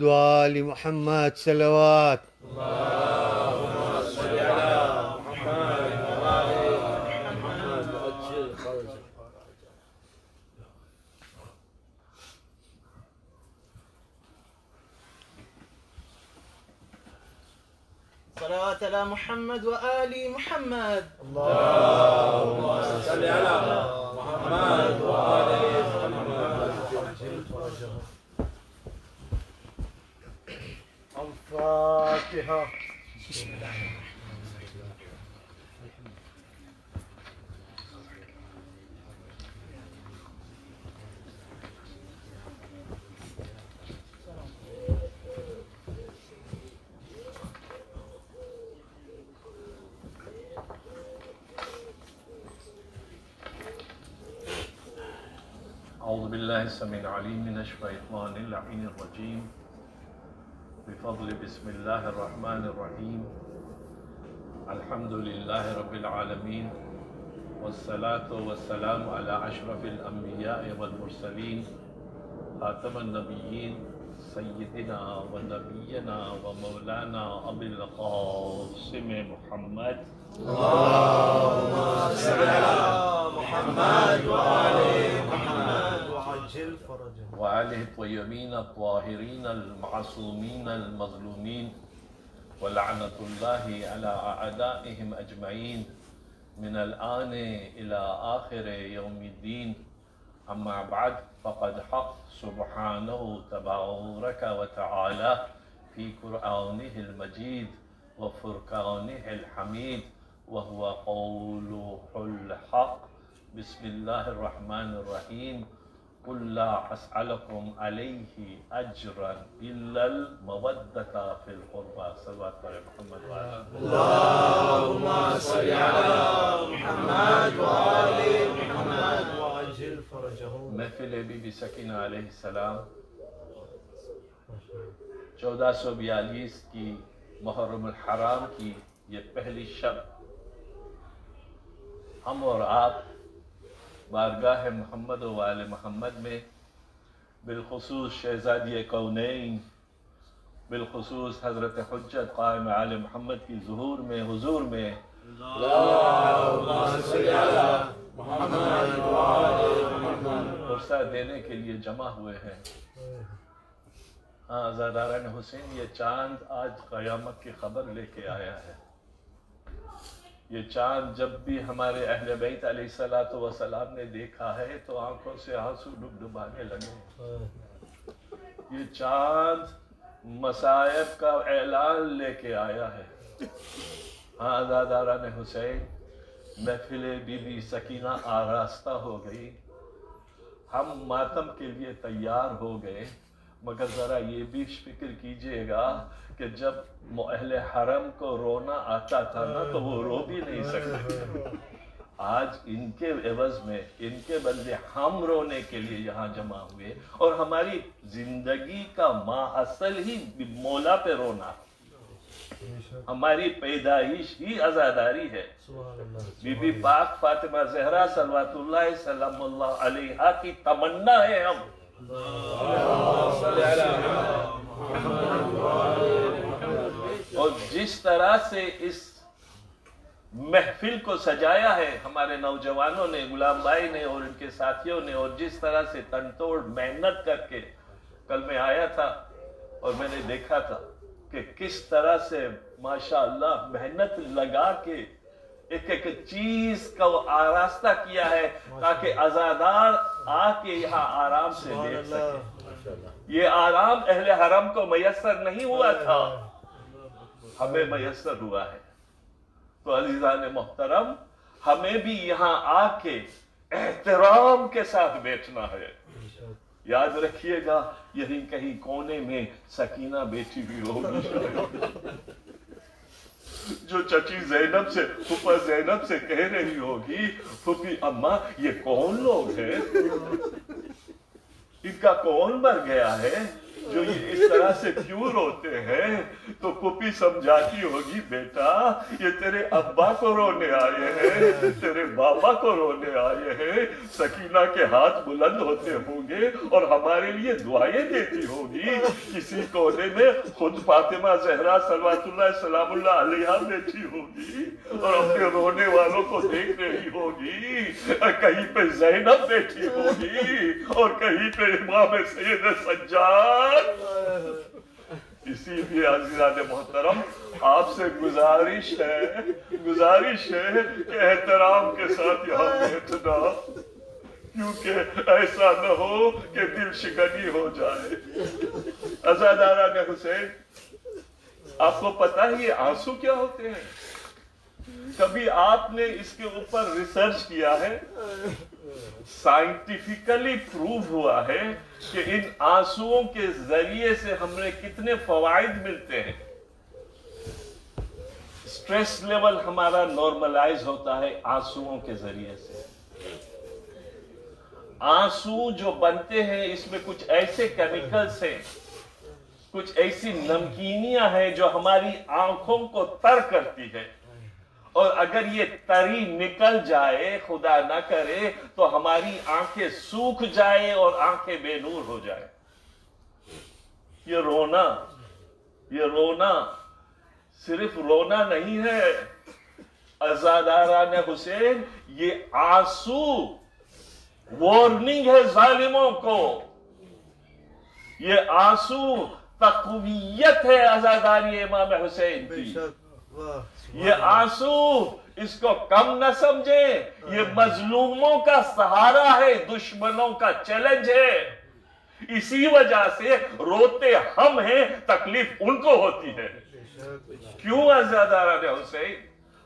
وآل محمد صلوات. اللهم صل على محمد وآل محمد وعجل فرجه. صلوات على محمد وآل محمد. اللهم صل على محمد وآل محمد وعجل فرجه. الفاتحة. أعوذ بالله السميع العليم من الشيطان اللعين الرجيم بفضل بسم الله الرحمن الرحيم الحمد لله رب العالمين والصلاة والسلام على أشرف الأنبياء والمرسلين خاتم النبيين سيدنا ونبينا ومولانا أبي القاسم محمد اللهم صل على محمد وآل محمد وعجل فرجه. وآله الطيبين الطاهرين المعصومين المظلومين ولعنة الله على أعدائهم أجمعين من الآن إلى آخر يوم الدين. أما بعد فقد حق سبحانه تبارك وتعالى في قرآنه المجيد وفرقانه الحميد وهو قوله الحق. بسم الله الرحمن الرحيم. قل لا أسألكم عليه أجرا إلا المودة في القربى. صلوات على محمد وعلى اللهم صل على محمد وآل محمد وعجل فرجه. محفل بی بی سکینہ علیہ السلام 1442 کی محرم الحرام کی یہ پہلی شب ہم اور آپ بارگاہ محمد و آل محمد میں بالخصوص شہزادی کونین بالخصوص حضرت حجت قائم آل محمد کی ظہور میں حضور میں اللهم صل على محمد وآل محمد. عرصہ دینے کے لیے جمع ہوئے ہیں. ہاں عزاداران حسین، یہ چاند آج قیامت کی خبر لے کے آیا ہے. یہ چاند جب بھی ہمارے اہل بیت علیہ السلام نے دیکھا ہے تو آنکھوں سے آنسو ڈبانے لگے. یہ چاند مصائب کا اعلان لے کے آیا ہے. ہاں عزاداران حسین، محفل بی بی سکینہ آراستہ ہو گئی، ہم ماتم کے لیے تیار ہو گئے، مگر ذرا یہ بھی فکر کیجئے گا کہ جب اہل حرم کو رونا آتا تھا نا تو وہ رو بھی نہیں سکتے. آج ان کے عوض میں ان کے بدلے ہم رونے کے لیے یہاں جمع ہوئے، اور ہماری زندگی کا ماحصل ہی مولا پہ رونا، ہماری پیدائش ہی عزاداری ہے. بی بی پاک فاطمہ زہرا صلوات اللہ سلام اللہ علیہا کی تمنا ہے ہم. اور جس طرح سے اس محفل کو سجایا ہے ہمارے نوجوانوں نے، غلام بھائی نے اور ان کے ساتھیوں نے، اور جس طرح سے تن توڑ محنت کر کے، کل میں آیا تھا اور میں نے دیکھا تھا کہ کس طرح سے ماشاءاللہ محنت لگا کے ایک ایک چیز کا آراستہ کیا ہے تاکہ عزادار آ کے یہاں آرام سے دیکھ سکے. یہ آرام اہل حرم کو میسر نہیں ہوا تھا، ہمیں میسر ہوا ہے. تو عزیزان محترم، ہمیں بھی یہاں آ کے احترام کے ساتھ بیٹھنا ہے. یاد رکھیے گا یہیں کہیں کونے میں سکینہ بیٹھی ہوئی ہوگی، جو چچی زینب سے، پھپھا زینب سے کہہ رہی ہوگی، پھپھی اماں یہ کون لوگ ہیں، ان کا کون مر گیا ہے، جو یہ اس طرح سے کیوں روتے ہیں تو پھوپھی سمجھاتی ہوگی بیٹا یہ تیرے ابا کو رونے آئے ہیں، تیرے بابا کو رونے آئے ہیں، سکینہ کے ہاتھ بلند ہوتے ہوں گے اور ہمارے لیے دعائیں دیتی ہوگی، کسی کونے میں خود فاطمہ زہرا صلوات اللہ سلام اللہ علیہا بیٹھی ہوگی اور اپنے رونے والوں کو دیکھ رہی ہوگی، کہیں پہ زینب بیٹھی ہوگی اور کہیں پہ امام سید سجاد۔ اسی لیے عزیزان محترم آپ سے گزارش ہے کہ احترام کے ساتھ یہاں بیٹھنا، کیونکہ ایسا نہ ہو کہ دل شکنی ہو جائے۔ عزاداران حسین، آپ کو پتا ہے یہ آنسو کیا ہوتے ہیں؟ کبھی آپ نے اس کے اوپر ریسرچ کیا ہے؟ سائنٹیفکلی پروو ہوا ہے کہ ان آنسوؤں کے ذریعے سے ہمیں کتنے فوائد ملتے ہیں۔ سٹریس لیول ہمارا نارملائز ہوتا ہے آنسوؤں کے ذریعے سے۔ آنسو جو بنتے ہیں اس میں کچھ ایسے کیمیکلز ہیں، کچھ ایسی نمکینیاں ہیں جو ہماری آنکھوں کو تر کرتی ہے، اور اگر یہ تری نکل جائے خدا نہ کرے تو ہماری آنکھیں سوکھ جائے اور آنکھیں بے نور ہو جائے۔ یہ رونا صرف رونا نہیں ہے عزاداران حسین، یہ آنسو وارننگ ہے ظالموں کو، یہ آنسو تقویت ہے عزاداری امام حسین کی۔ یہ آنسو اس کو کم نہ سمجھیں، یہ مظلوموں کا سہارا ہے، دشمنوں کا چیلنج ہے۔ اسی وجہ سے روتے ہم ہیں، تکلیف ان کو ہوتی ہے۔ کیوں عزاداران حسین؟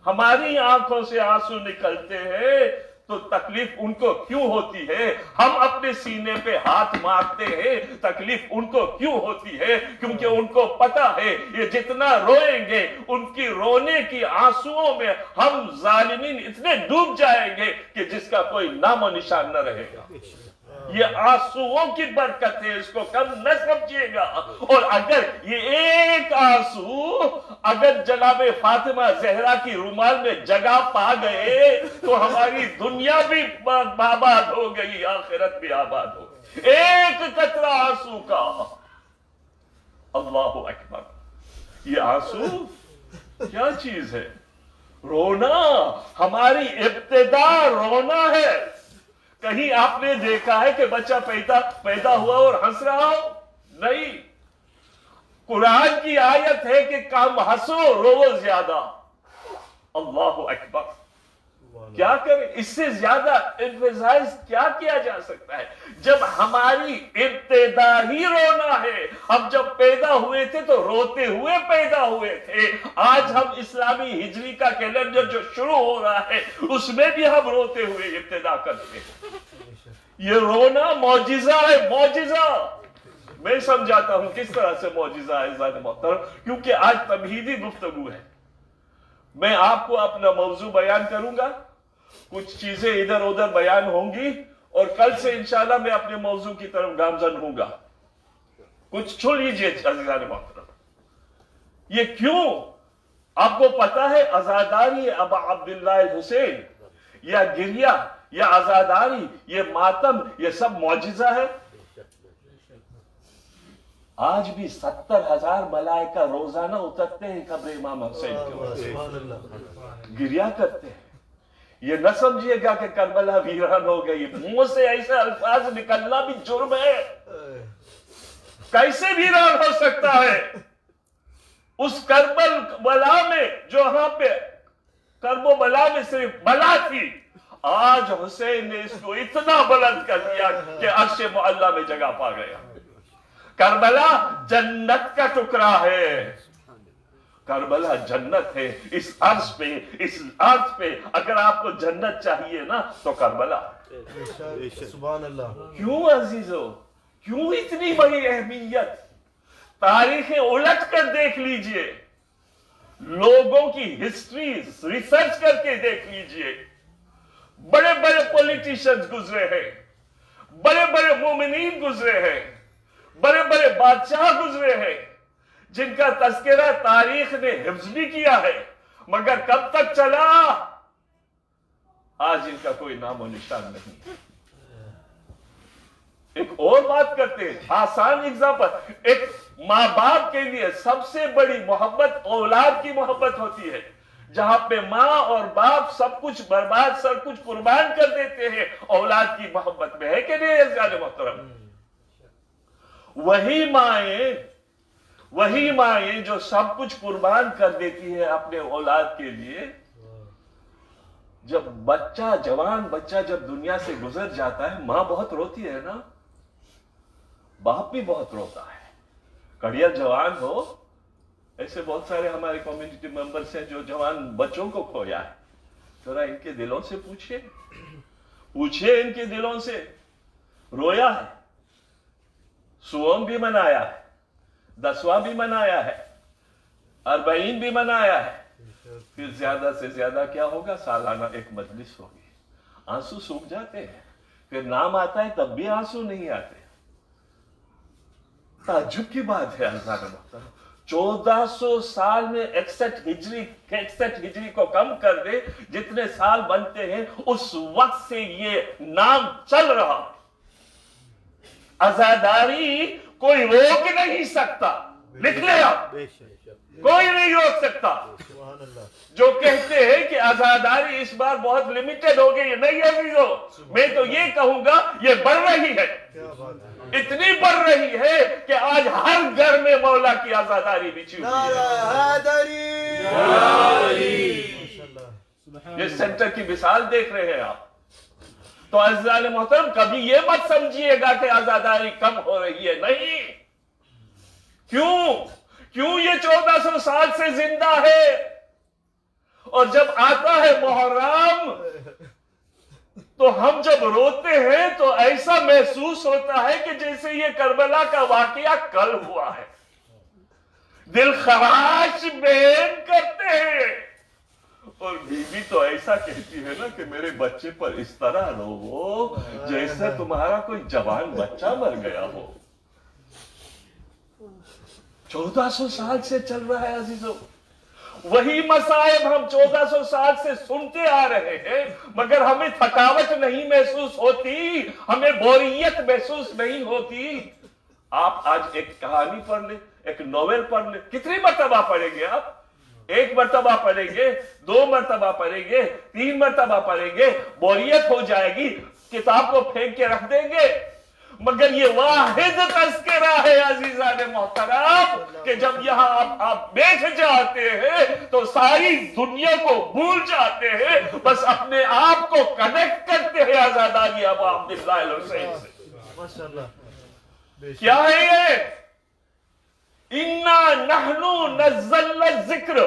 ہماری آنکھوں سے آنسو نکلتے ہیں تو تکلیف ان کو کیوں ہوتی ہے؟ ہم اپنے سینے پہ ہاتھ مارتے ہیں، تکلیف ان کو کیوں ہوتی ہے؟ کیونکہ ان کو پتا ہے یہ جتنا روئیں گے ان کی رونے کی آنسوؤں میں ہم ظالمین اتنے ڈوب جائیں گے کہ جس کا کوئی نام و نشان نہ رہے گا۔ یہ آنسوؤں کی برکت ہے، اس کو کم نہ سمجھیے گا۔ اور اگر یہ ایک آنسو اگر جناب فاطمہ زہرا کی رومال میں جگہ پا گئے تو ہماری دنیا بھی آباد ہو گئی، آخرت بھی آباد ہو گئی۔ ایک قطرہ آنسو کا، اللہ اکبر! یہ آنسو کیا چیز ہے؟ رونا، ہماری ابتدا رونا ہے۔ کہیں آپ نے دیکھا ہے کہ بچہ پیدا ہوا اور ہنس رہا ہو؟ نہیں۔ قرآن کی آیت ہے کہ کم ہنسو رو زیادہ۔ اللہ اکبر! کیا کریں؟ اس سے زیادہ ایمفیسائز کیا کیا جا سکتا ہے؟ جب ہماری ابتدا ہی رونا ہے، ہم جب پیدا ہوئے تھے تو روتے ہوئے پیدا ہوئے تھے۔ آج ہم اسلامی ہجری کا کیلنڈر جو شروع ہو رہا ہے اس میں بھی ہم روتے ہوئے ابتدا کرتے ہیں۔ یہ رونا معجزہ ہے، معجزہ۔ میں سمجھاتا ہوں کس طرح سے معجزہ ہے عزیزان محترم، کیونکہ آج تمہیدی گفتگو ہے۔ میں آپ کو اپنا موضوع بیان کروں گا، کچھ چیزیں ادھر ادھر بیان ہوں گی، اور کل سے انشاءاللہ میں اپنے موضوع کی طرف گامزن ہوں گا۔ کچھ چھو لیجئے عزیزان محترم۔ یہ کیوں؟ آپ کو پتا ہے عزاداری ابا عبداللہ الحسین، یا گریہ، یا عزاداری، یہ ماتم، یہ سب معجزہ ہے۔ آج بھی 70,000 ملائکہ روزانہ اترتے ہیں قبر امام حسین کے واسطے، گریہ کرتے ہیں۔ یہ نہ سمجھیے گا کہ کربلا ویران ہو گئی، منہ سے ایسے الفاظ نکلنا بھی جرم ہے۔ کیسے ویران ہو سکتا ہے؟ اس کربلا میں جو ہاں پہ کرب و بلا میں صرف بلا تھی، آج حسین نے اس کو اتنا بلند کر دیا کہ عرش معلی میں جگہ پا گیا۔ کربلا جنت کا ٹکڑا ہے، کربلا جنت ہے۔ اس عرض پہ اگر آپ کو جنت چاہیے نا تو کربلا۔ سبحان اللہ۔ کیوں عزیزو، کیوں اتنی بڑی اہمیت؟ تاریخیں الٹ کر دیکھ لیجئے، لوگوں کی ہسٹریز ریسرچ کر کے دیکھ لیجئے۔ بڑے بڑے پولیٹیشنز گزرے ہیں، بڑے بڑے مومنین گزرے ہیں، بڑے بڑے بادشاہ گزرے ہیں جن کا تذکرہ تاریخ نے حفظ بھی کیا ہے، مگر کب تک چلا؟ آج ان کا کوئی نام و نشان نہیں۔ ایک اور بات کرتے ہیں، آسان ایگزامپل، ایک ماں باپ کے لیے سب سے بڑی محبت اولاد کی محبت ہوتی ہے، جہاں پہ ماں اور باپ سب کچھ برباد، سب کچھ قربان کر دیتے ہیں، اولاد کی محبت میں ہے کہ نہیں عزیزان محترم؟ وہی مائیں جو سب کچھ قربان کر دیتی ہے اپنے اولاد کے لیے، جب جوان بچہ جب دنیا سے گزر جاتا ہے، ماں بہت روتی ہے نا، باپ بھی بہت روتا ہے۔ کڑیا جوان ہو، ایسے بہت سارے ہمارے کمیونٹی ممبرس ہیں جو جوان بچوں کو کھویا ہے، ذرا ان کے دلوں سے پوچھئے ان کے دلوں سے، رویا ہے، سوم بھی منایا ہے، 10واں بھی منایا ہے، 40 بھی منایا ہے، پھر زیادہ سے زیادہ کیا ہوگا؟ سالانہ ایک مجلس ہوگی، آنسو سوکھ جاتے ہیں، پھر نام آتا ہے تب بھی آنسو نہیں آتے۔ تعجب کی بات ہے عزیزان محترم، 1400 سال میں 61 ہجری کو کم کر دے، جتنے سال بنتے ہیں اس وقت سے یہ نام چل رہا۔ عزاداری کوئی روک نہیں سکتا، لکھ لے آپ، کوئی نہیں روک سکتا۔ جو کہتے ہیں کہ عزاداری اس بار بہت لیمیٹڈ ہو گئی ہے، نہیں عزیزو، میں تو یہ کہوں گا یہ بڑھ رہی ہے، اتنی بڑھ رہی ہے کہ آج ہر گھر میں مولا کی عزاداری بچھی ہوئی ہے۔ یہ سینٹر کی مثال دیکھ رہے ہیں آپ۔ تو عزیزان محترم، کبھی یہ مت سمجھیے گا کہ عزاداری کم ہو رہی ہے، نہیں۔ کیوں یہ 1400 سال سے زندہ ہے؟ اور جب آتا ہے محرم تو ہم جب روتے ہیں تو ایسا محسوس ہوتا ہے کہ جیسے یہ کربلا کا واقعہ کل ہوا ہے، دل خراش بین کرتے ہیں۔ اور بیوی تو ایسا کہتی ہے نا کہ میرے بچے پر اس طرح رو جیسے تمہارا کوئی جوان بچہ مر گیا ہو۔ 1400 سال سے چل رہا ہے عزیزو، وہی مصائب ہم 1400 سال سے سنتے آ رہے ہیں، مگر ہمیں تھکاوٹ نہیں محسوس ہوتی، ہمیں بوریت محسوس نہیں ہوتی۔ آپ آج ایک کہانی پڑھ لیں، ایک ناول پڑھ لیں، کتنی مرتبہ پڑھیں گے آپ؟ 1 مرتبہ پڑھیں گے، 2 مرتبہ پڑھیں گے، 3 مرتبہ پڑھیں گے، بوریت ہو جائے گی، کتاب کو پھینک کے رکھ دیں گے۔ مگر یہ واحد تذکرہ ہے عزیزان محترم کہ جب یہاں آپ بیٹھ جاتے ہیں تو ساری دنیا کو بھول جاتے ہیں، بس اپنے آپ کو کنیکٹ کرتے ہیں عزاداری ابا عبداللہ الحسین سے۔ کیا ہے یہ؟ اِنَّا نَحْنُ نَزَّلْنَا الذِّكْرَ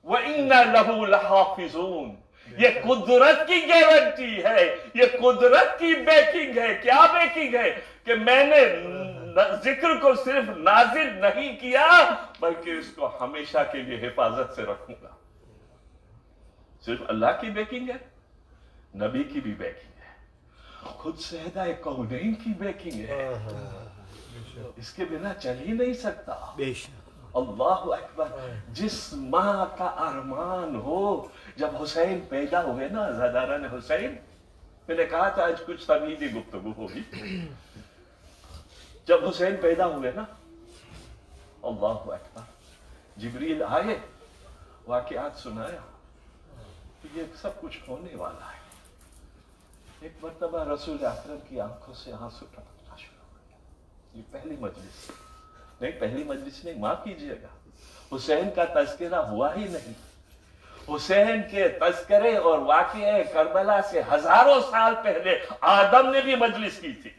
وَإِنَّا لَهُ لَحَافِظُونَ۔ یہ قدرت کی گارنٹی ہے، یہ قدرت کی بیکنگ ہے۔ کیا بیکنگ ہے؟ کہ میں نے ذکر کو صرف نازل نہیں کیا بلکہ اس کو ہمیشہ کے لیے حفاظت سے رکھوں گا۔ صرف اللہ کی بیکنگ ہے، نبی کی بھی بیکنگ ہے، خود سیدہ کونین کی بیکنگ ہے، اس کے بنا چل ہی نہیں سکتا۔ اللہ اکبر۔ جس ماں کا ارمان ہو، جب حسین پیدا ہوئے نا، عزاداران حسین، میں نے کہا تھا آج کچھ تمہیدی گفتگو ہوگی، جب حسین پیدا ہوئے نا، اللہ اکبر، جبریل آئے، واقعات سنایا، یہ سب کچھ ہونے والا ہے۔ ایک مرتبہ رسول اکرم کی آنکھوں سے آنسو ٹپکنا شروع ہو گیا۔ یہ پہلی مجلس نہیں، معاف کیجئے گا، حسین کا تذکرہ ہوا ہی نہیں۔ حسین کے تذکرے اور واقعہ کربلا سے ہزاروں سال پہلے آدم نے بھی مجلس کی تھی،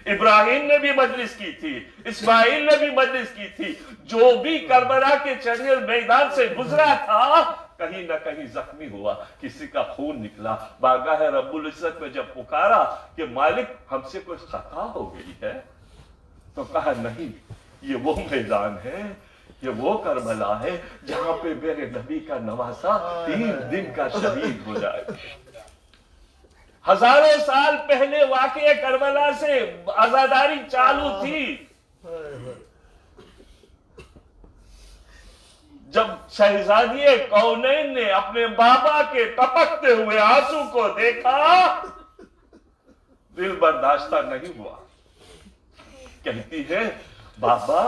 ابراہیم نے بھی مجلس کی تھی، اسماعیل نے بھی مجلس کی تھی۔ جو بھی کربلا کے چڑھیل میدان سے گزرا تھا، کہیں نہ کہیں زخمی ہوا، کسی کا خون نکلا۔ بارگاہ رب العزت میں جب پکارا کہ مالک ہم سے کوئی خطا ہو گئی ہے، تو کہا نہیں، یہ وہ میدان ہے، یہ وہ کربلا ہے جہاں پہ میرے نبی کا نواسا 3 دن کا شہید ہو جائے۔ ہزاروں سال پہلے واقعہ کربلا سے عزاداری چالو تھی. جب شہزادی کونین نے اپنے بابا کے ٹپکتے ہوئے آنسو کو دیکھا دل برداشتہ نہیں ہوا. کہتی ہے بابا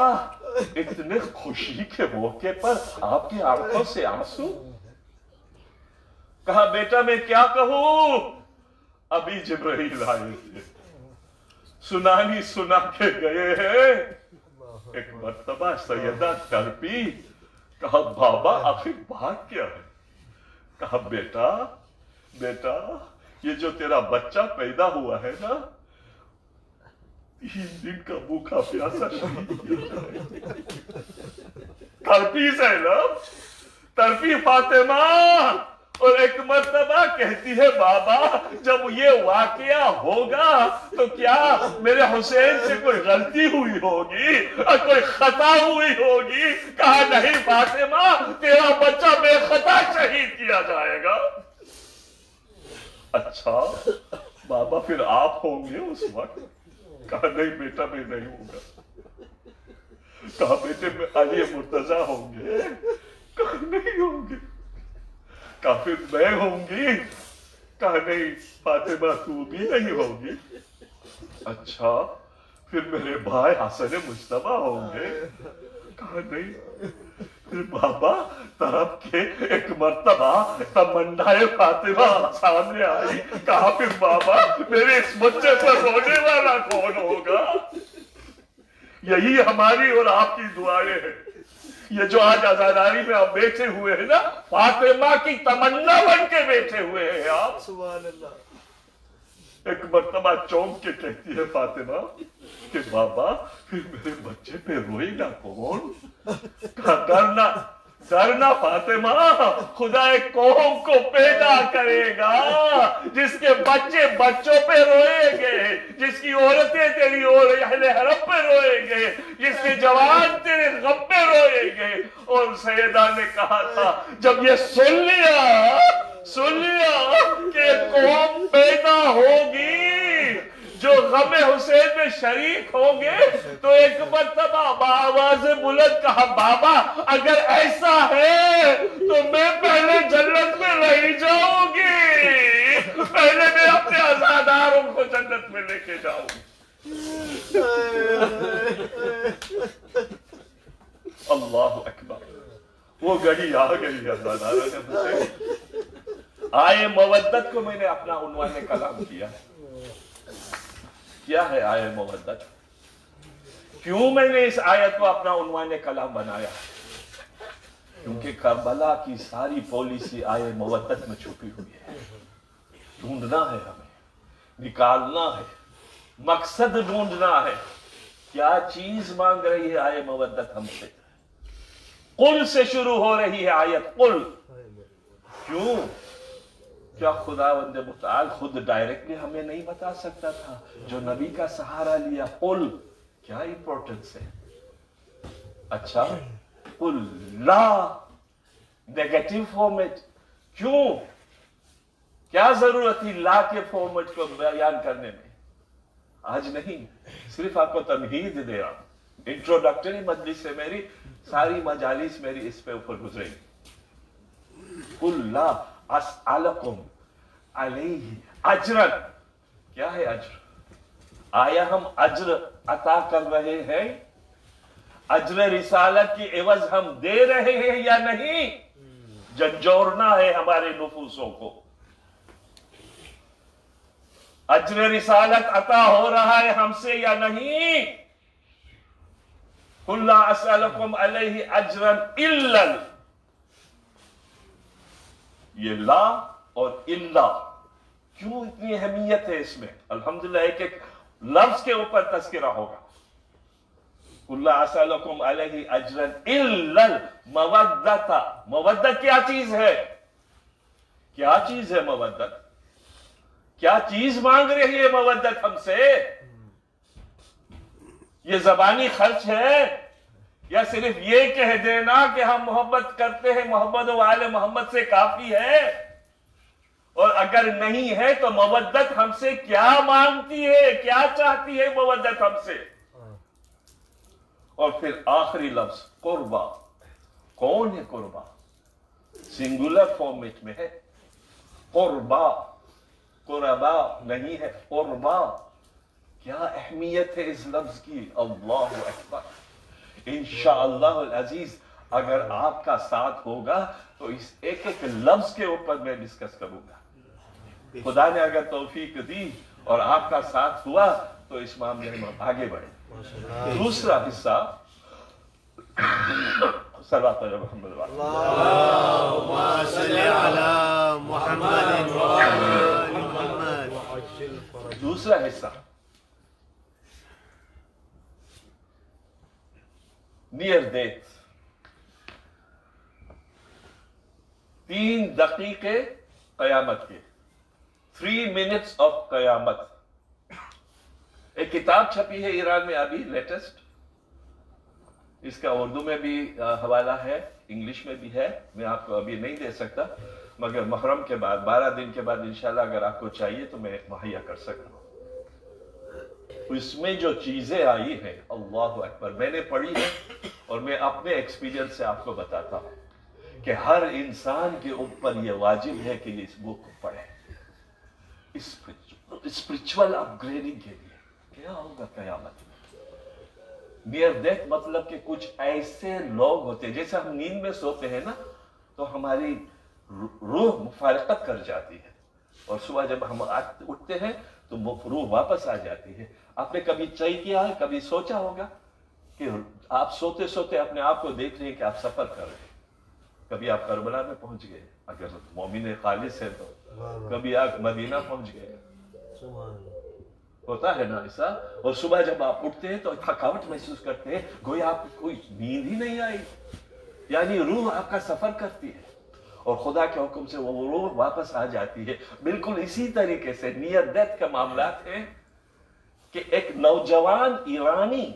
اتنے خوشی کے موقع پر آپ کی آنکھوں سے آنسو. کہا بیٹا میں کیا کہوں، ابھی جبرائیل آئے تھے سنانی سنا کے گئے ہیں. ایک مرتبہ سیدہ تڑپی. کہا بابا آخر بات کیا ہے؟ کہا بیٹا بیٹا یہ جو تیرا بچہ پیدا ہوا ہے نا 3 دن کا بھوکا پیاسا شہید کیا جائے. تڑپی زینب، تڑپی فاطمہ، اور ایک مرتبہ کہتی ہے بابا جب یہ واقعہ ہوگا تو کیا میرے حسین سے کوئی غلطی ہوئی ہوگی اور کوئی خطا ہوئی ہوگی؟ کہا نہیں فاطمہ تیرا بچہ بے خطا شہید کیا جائے گا. اچھا بابا پھر آپ ہوں گے اس وقت؟ کہا نہیں بیٹا میں نہیں ہوں گا. کہا بیٹے میں علی مرتضیٰ ہوں گے؟ کہا نہیں ہوں گے. کہا پھر میں ہوں گی؟ کہا نہیں فاطمہ تو بھی نہیں ہوگی. اچھا پھر میرے بھائی حسن مجتبیٰ ہوں گے؟ کہا نہیں. پھر بابا طرف کے ایک مرتبہ تمنائے فاطمہ سامنے آئی. کہا پھر بابا میرے اس بچے پر رونے والا کون ہوگا؟ یہی ہماری اور آپ کی دعائیں ہیں. یہ جو آج عزاداری میں آپ بیٹھے ہوئے ہیں نا فاطمہ کی تمنا بن کے بیٹھے ہوئے ہیں آپ. سبحان اللہ. ایک مرتبہ چونک کے کہتی ہے فاطمہ کہ بابا پھر میرے بچے پہ روئے گا کون؟ کہا ڈرنا ڈرنا فاطمہ خدا ایک قوم کو پیدا کرے گا جس کے بچے بچوں پہ روئیں گے، جس کی عورتیں تیری اور اہل حرم پہ روئیں گے، جس کے جوان تیرے غم پہ روئیں گے. اور سیدہ نے کہا تھا جب یہ سن لیا کہ قوم پیدا ہوگی جو غم حسین میں شریک ہوں گے تو ایک مرتبہ بآواز بلند کہا بابا اگر ایسا ہے تو میں پہلے جنت میں رہ جاؤں گی، پہلے میں اپنے عزاداروں کو جنت میں لے کے جاؤں گی. اللہ اکبر. وہ گھڑی آ گئی عزاداروں نے. آئے مودت کو میں نے اپنا عنوان کلام کیا. کیا ہے آئے مودت؟ کیوں میں نے اس آیت کو اپنا عنوان کلام بنایا؟ کیونکہ کربلا کی ساری پالیسی آئے مودت میں چھپی ہوئی ہے. ڈھونڈنا ہے ہمیں، نکالنا ہے، مقصد ڈھونڈنا ہے. کیا چیز مانگ رہی ہے آئے مودت ہم سے؟ قل سے شروع ہو رہی ہے آیت. قل. کیوں؟ کیا خداوند متعال خود ڈائریکٹلی ہمیں نہیں بتا سکتا تھا جو نبی کا سہارا لیا؟ قل کیا امپورٹنس ہے؟ اچھا قل لا نیگیٹو فارمیٹ. کیوں؟ کیا ضرورت تھی لا کے فارمیٹ کو بیان کرنے میں؟ آج نہیں، صرف آپ کو تمہید دے رہا ہوں. انٹروڈکٹری مجلس سے میری ساری مجالس میری اس پہ اوپر گزرے گی. قل لا اسألکم علیہ اجرا. کیا ہے اجر؟ آیا ہم اجر عطا کر رہے ہیں؟ اجر رسالت کی عوض ہم دے رہے ہیں یا نہیں؟ جھنجھوڑنا ہے ہمارے نفوسوں کو. اجر رسالت عطا ہو رہا ہے ہم سے یا نہیں؟ قل لا اسألکم علیہ اجرا الا. یہ لا اور الا کیوں اتنی اہمیت ہے اس میں؟ الحمدللہ ایک ایک لفظ کے اوپر تذکرہ ہوگا. قل لا اسألکم علیہ اجرا الا المودۃ. مودت کیا چیز ہے؟ کیا چیز ہے مودت؟ کیا چیز مانگ رہی ہے مودت ہم سے؟ یہ زبانی خرچ ہے یا صرف یہ کہہ دینا کہ ہم محبت کرتے ہیں، محمد و آل محمد سے کافی ہے؟ اور اگر نہیں ہے تو مودت ہم سے کیا مانگتی ہے, کیا چاہتی ہے مودت ہم سے. اور پھر آخری لفظ قربا. کون ہے قربا؟ سنگولر فارمیٹ میں ہے قربا, قربا نہیں ہے قربا. کیا اہمیت ہے اس لفظ کی, اللہ اکبر. انشاءاللہ العزیز اگر آپ کا ساتھ ہوگا تو اس ایک ایک لفظ کے اوپر میں ڈسکس کروں گا. خدا نے اگر توفیق دی اور آپ کا ساتھ ہوا تو اس معاملے میں آگے بڑھیں. دوسرا حصہ صلوات علی محمد اللهم صل على محمد وآل محمد. دوسرا حصہ نیئر ڈیتھ. 3 دقیقے قیامت کے, 3 minutes آف قیامت. ایک کتاب چھپی ہے ایران میں ابھی لیٹسٹ, اس کا اردو میں بھی حوالہ ہے, انگلش میں بھی ہے. میں آپ کو ابھی نہیں دے سکتا, مگر محرم کے بعد 12 دن کے بعد انشاءاللہ اگر آپ کو چاہیے تو میں مہیا کر سکتا ہوں. اس میں جو چیزیں آئی ہیں اللہ اکبر, میں نے پڑھی ہے اور میں اپنے ایکسپیرینس سے آپ کو بتاتا ہوں کہ ہر انسان کے اوپر یہ واجب ہے کہ یہ اس بک کو پڑھے. اسپرچول اپ گریڈنگ کے لیے کیا ہوگا قیامت میں. نیئر ڈیتھ مطلب کہ کچھ ایسے لوگ ہوتے ہیں, جیسے ہم نیند میں سوتے ہیں نا تو ہماری روح مفارقت کر جاتی ہے اور صبح جب ہم اٹھتے ہیں تو روح واپس آ جاتی ہے. آپ نے کبھی ٹرائی کیا ہے, کبھی سوچا ہوگا کہ آپ سوتے سوتے اپنے آپ کو دیکھ رہے ہیں کہ آپ سفر کر رہے ہیں. کبھی آپ کربلا میں پہنچ گئے اگر مومن خالص ہے تو, کبھی آپ مدینہ پہنچ گئے, ہوتا ہے نا ایسا. اور صبح جب آپ اٹھتے ہیں تو تھکاوٹ محسوس کرتے ہیں, گویا آپ کو کوئی نیند ہی نہیں آئی, یعنی روح آپ کا سفر کرتی ہے اور خدا کے حکم سے وہ روح واپس آ جاتی ہے. بالکل اسی طریقے سے نیئر ڈیتھ کا معاملات ہے کہ ایک نوجوان ایرانی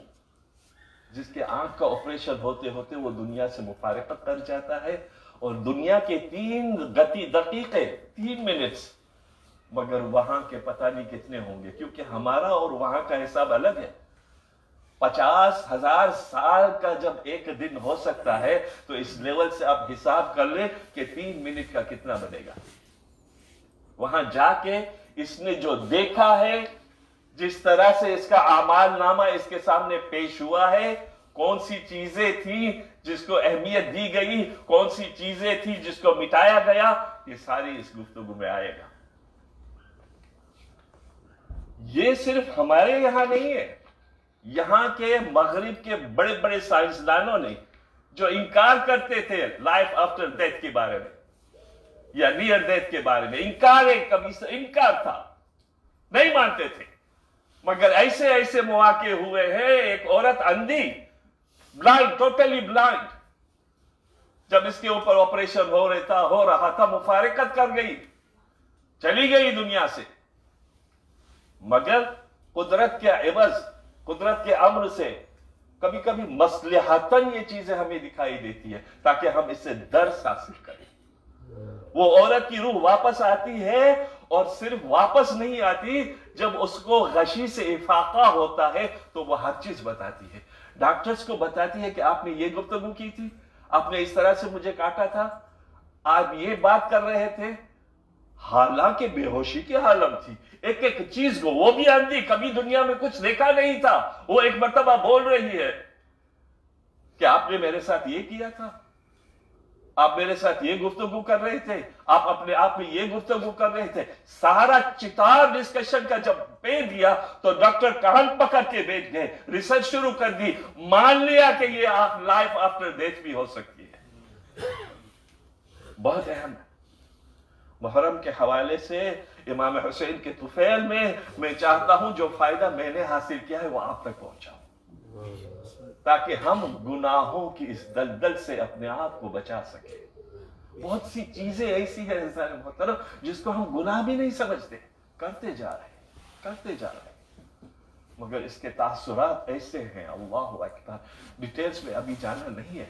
جس کے آنکھ کا آپریشن ہوتے ہوتے وہ دنیا سے مفارقت کر جاتا ہے, اور دنیا کے 3 دقیقے 3 منٹس, مگر وہاں کے پتہ نہیں کتنے ہوں گے, کیونکہ ہمارا اور وہاں کا حساب الگ ہے. 50,000 سال کا جب ایک دن ہو سکتا ہے تو اس لیول سے آپ حساب کر لیں کہ 3 منٹ کا کتنا بنے گا. وہاں جا کے اس نے جو دیکھا ہے, جس طرح سے اس کا اعمال نامہ اس کے سامنے پیش ہوا ہے, کون سی چیزیں تھیں جس کو اہمیت دی گئی, کون سی چیزیں تھیں جس کو مٹایا گیا, یہ ساری اس گفتگو میں آئے گا. یہ صرف ہمارے یہاں نہیں ہے, یہاں کے مغرب کے بڑے بڑے سائنسدانوں نے جو انکار کرتے تھے لائف آفٹر ڈیتھ کے بارے میں یا نیئر ڈیتھ کے بارے میں, انکار تھا, نہیں مانتے تھے. مگر ایسے ایسے مواقع ہوئے ہیں. ایک عورت اندھی, بلائنڈ, ٹوٹلی بلائنڈ, جب اس کے اوپر آپریشن ہو رہا تھا مفارقت کر گئی, چلی گئی دنیا سے. مگر قدرت کے عوض, قدرت کے امر سے کبھی کبھی مصلحتاً یہ چیزیں ہمیں دکھائی دیتی ہے تاکہ ہم اس سے درس حاصل کریں. وہ عورت کی روح واپس آتی ہے, اور صرف واپس نہیں آتی, جب اس کو غشی سے افاقہ ہوتا ہے تو وہ ہر چیز بتاتی ہے. ڈاکٹرز کو بتاتی ہے کہ آپ نے یہ گفتگو کی تھی, آپ نے اس طرح سے مجھے کاٹا تھا, آپ یہ بات کر رہے تھے, حالانکہ بے ہوشی کی حالت تھی. ایک ایک چیز کو, وہ بھی اندھی, کبھی دنیا میں کچھ دیکھا نہیں تھا, وہ ایک مرتبہ بول رہی ہے کہ آپ نے میرے ساتھ یہ کیا تھا, آپ میرے ساتھ یہ گفتگو کر رہے تھے, آپ اپنے آپ میں یہ گفتگو کر رہے تھے. سارا چتار ڈسکشن کا جب پے دیا تو ڈاکٹر کان پکڑ کے بیٹھ گئے, ریسرچ شروع کر دی, مان لیا کہ یہ لائف آفٹر ڈیتھ بھی ہو سکتی ہے. بہت اہم ہے. محرم کے حوالے سے امام حسین کے طفیل میں چاہتا ہوں جو فائدہ میں نے حاصل کیا ہے وہ آپ تک پہنچاؤں, تاکہ ہم گناہوں کی اس دلدل سے اپنے آپ کو بچا سکیں. بہت سی چیزیں ایسی ہیں انسان محترم جس کو ہم گناہ بھی نہیں سمجھتے, کرتے جا رہے ہیں, مگر اس کے تاثرات ایسے ہیں, اللہ اکبر. ڈیٹیلز میں ابھی جانا نہیں ہے.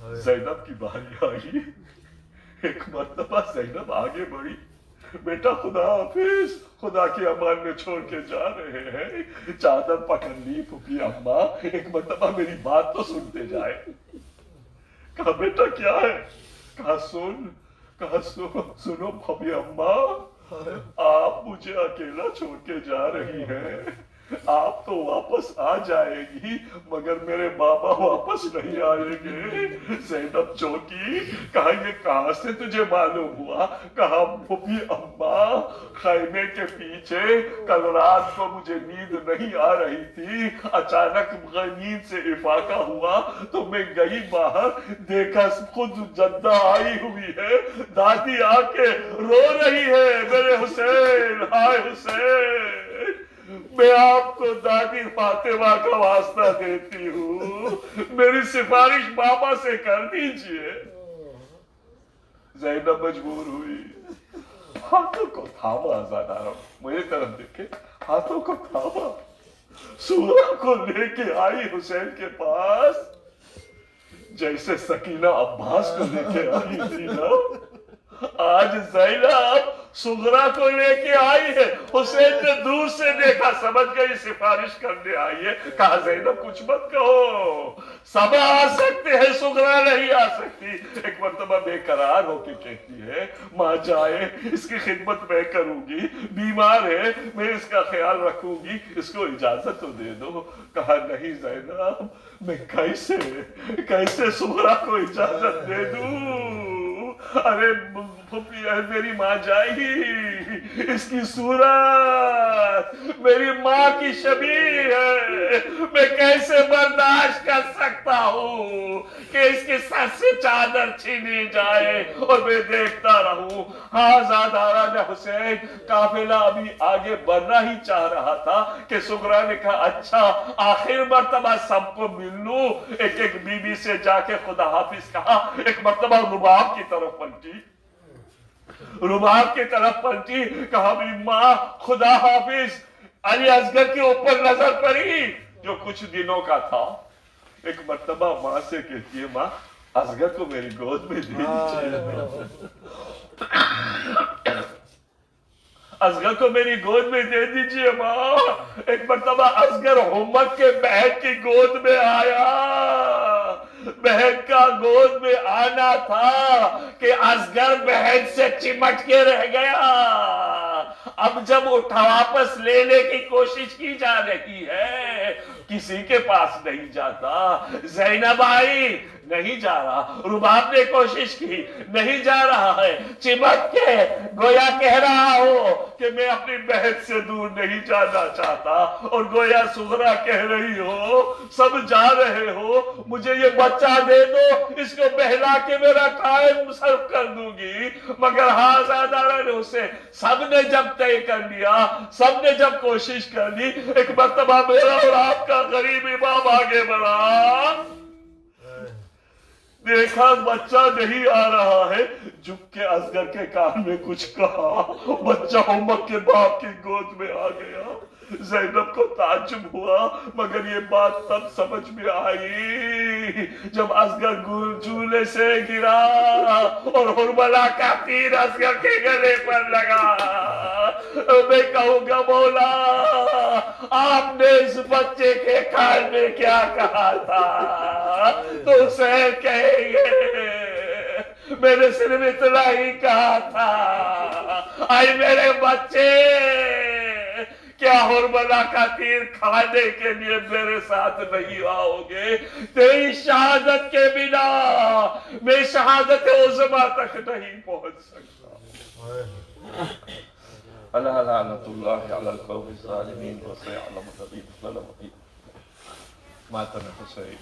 زینب کی باری آئی. ایک مرتبہ زینب آگے بڑھی, بیٹا خدا حافظ, خدا کی امان میں چھوڑ کے جا رہے ہیں. چادر پکڑ لی پھوپھی اماں, ایک مرتبہ میری بات تو سنتے جائے. کہا بیٹا کیا ہے؟ کہا سنو پھوپھی اماں, آپ مجھے اکیلا چھوڑ کے جا رہی ہیں. آپ تو واپس آ جائے گی مگر میرے بابا واپس نہیں آئیں گے. زینب چونکی. کہا یہ کہاں سے تجھے معلوم ہوا؟ کہا پھوپھی اماں, خیمے کے پیچھے کل رات کو مجھے نیند نہیں آ رہی تھی, اچانک نیند سے افاقہ ہوا تو میں گئی باہر, دیکھا خود جدہ آئی ہوئی ہے, دادی آ کے رو رہی ہے, میرے حسین, ہائے حسین. میں آپ کو دادی فاطمہ کا واسطہ دیتی ہوں, میری سفارش بابا سے کر دیجئے. زینب مجبور ہوئی, ہاتھوں کو تھاما, آزادارم میری طرف دیکھے, ہاتھوں کو تھاما, سورہ کو لے کے آئی حسین کے پاس, جیسے سکینہ عباس کو لے کے آئی تھی نا, آج زینب سغرا کو لے کے آئی ہے. حسین نے دور سے دیکھا, سمجھ گئی سفارش کرنے آئی ہے. کہا زینب کچھ مت کہو, سب آ سکتے ہیں, سغرا نہیں آ سکتی. ایک مرتبہ بے قرار ہو کے کہتی ہے, ماں جائے, اس کی خدمت میں کروں گی, بیمار ہے, میں اس کا خیال رکھوں گی, اس کو اجازت تو دے دو. کہا نہیں زینب, میں کیسے سغرا کو اجازت دے دوں؟ ارے پھوپھی میری ماں جائے گی, اس کی صورت میری ماں کی شبیہ ہے, میں کیسے برداشت کر سکتا ہوں کہ اس کے سر سے چادر چھینی جائے اور میں دیکھتا رہوں. ہاں زادارا نے حسین, قافلہ ابھی آگے بڑھنا ہی چاہ رہا تھا کہ سغرا نے کہا اچھا آخر مرتبہ سب کو مل لوں. ایک ایک بی بی سے جا کے خدا حافظ کہا. ایک مرتبہ رباب کی طرف پلٹی, رباب کی طرف پلٹی, کہا میری ماں خدا حافظ. علی اصغر کے اوپر نظر پڑی جو کچھ دنوں کا تھا. ایک مرتبہ ماں سے کہتی ہے, ماں اصغر کو میری گود میں دے دیجیے, اصغر کو میری گود میں دے دیجیے ماں. ایک مرتبہ اصغر ہمت کے بہن کی گود میں آیا. بہن کا گود میں آنا تھا کہ اصغر بہن سے چمٹ کے رہ گیا. اب جب اٹھا واپس لینے کی کوشش کی جا رہی ہے, کسی کے پاس نہیں جاتا. زینب آئی, نہیں جا رہا. رباب نے کوشش کی, نہیں جا رہا ہے. چمٹ کے گویا کہہ رہا ہو کہ میں اپنی بہن سے دور نہیں جانا چاہتا, اور گویا سغرا کہہ رہی ہو سب جا رہے ہو, مجھے یہ بچہ دے دو, اس کو بہلا کے میرا ٹائم صرف کر دوں گی. مگر ہاں زادارا نے اسے, سب نے جب طے کر لیا, سب نے جب کوشش کر لی, ایک مرتبہ میرا اور آپ کا غریب امام آگے بڑھا, دیکھا بچہ نہیں آ رہا ہے, جھک کے اصغر کے کان میں کچھ کہا, بچہ امک کے باپ کی گود میں آ گیا. زینب کو تعجب ہوا, مگر یہ بات تب سمجھ میں آئی جب اصغر جھولے سے گرا اور حرملہ کا تیر اصغر کے گلے پر لگا. میں کہوں گا مولا آپ نے اس بچے کے کان میں کیا کہا تھا, تو حسین کہیں گے میں نے صرف اتنا ہی کہا تھا, آئی میرے بچے کیا حرملہ کا تیر کھانے کے لیے میرے ساتھ نہیں آؤ گے؟ تیری شہادت کے بنا میں شہادت عظمیٰ تک نہیں پہنچ سکتا. اللہ لعنت اللہ علی القوم الظالمین وسيعلم الذين ظلموا. ماتنا حسین.